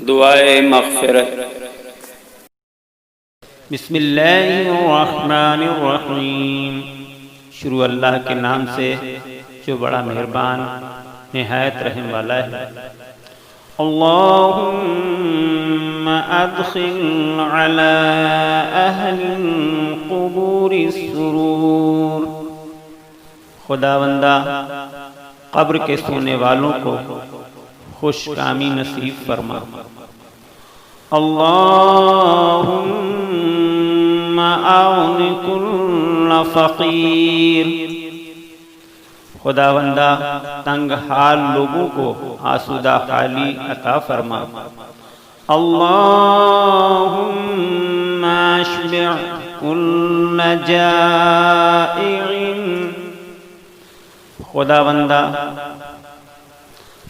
دعائے مغفرت۔ بسم اللہ الرحمن الرحیم، شروع اللہ کے نام سے جو بڑا مہربان نہایت رحم والا ہے۔ اللہم ادخل علی اہل القبور السرور، خداوندہ قبر کے سونے والوں کو خوش کامی نصیب فرما۔ اللہم اعن کل فقیر، خداوندہ تنگ حال لوگوں کو آسودہ حالی عطا فرما۔ اللہم اشبع کل جائع، خداوندہ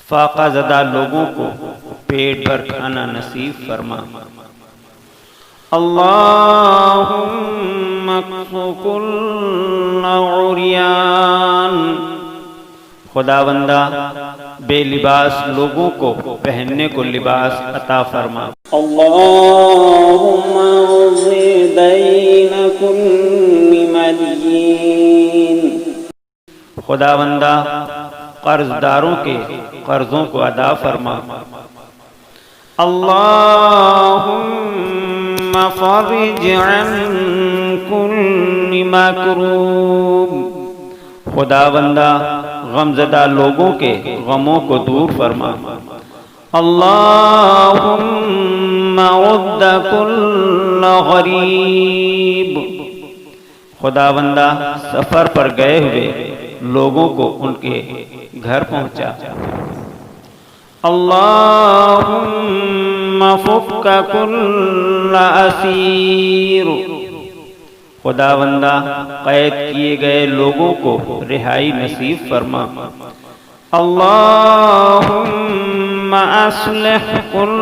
فاقہ زدہ لوگوں کو پیٹ بھر کھانا نصیب فرما۔ اللہم اکس کل عریان، خداوندہ بے لباس لوگوں کو پہننے کو لباس عطا فرما۔ اللہم اغض دین کل مدین، خداوندہ قرض داروں کے قرضوں کو ادا فرما۔ اللہم فرج عن کل مکروب، خداوندہ غمزدہ لوگوں کے غموں کو دور فرما۔ اللہم رد کل غریب، خداوندہ سفر پر گئے ہوئے لوگوں کو ان کے گھر پہنچا۔ اللہم فک کل اسیر، خداوندہ قید کیے گئے لوگوں کو رہائی نصیب فرما۔ اللہم اصلح کل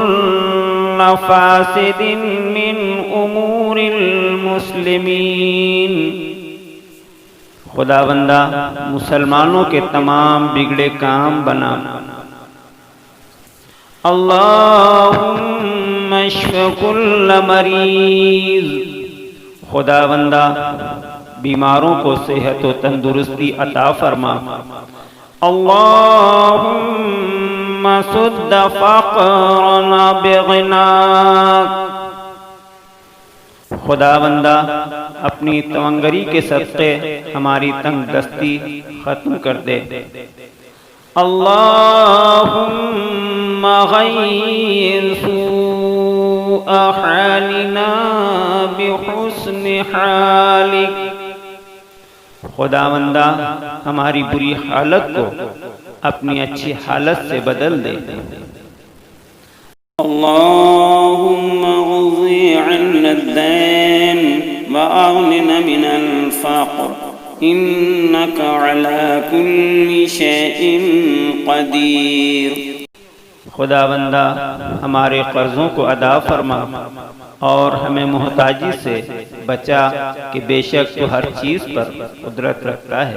فاسد من امور المسلمین، خداوندہ مسلمانوں کے تمام بگڑے کام بنا۔ اللہم اشف کل مریض، خداوندہ بیماروں کو صحت و تندرستی عطا فرما۔ اللہم سد فقرنا بغناک، خداوندہ اپنی تونگری کے صدقے ہماری تنگ دستی ختم کر دے۔ اللہم غیر سوء حالنا بحسن حالک، خداوندہ ہماری بری حالت کو اپنی اچھی حالت سے بدل دے۔ اللہم اغض عنا الدین واغننا من الفقر انک علی کل شیء قدیر، خداوندہ ہمارے قرضوں کو ادا فرما اور ہمیں محتاجی سے بچا کہ بے شک تو ہر چیز پر قدرت رکھتا ہے۔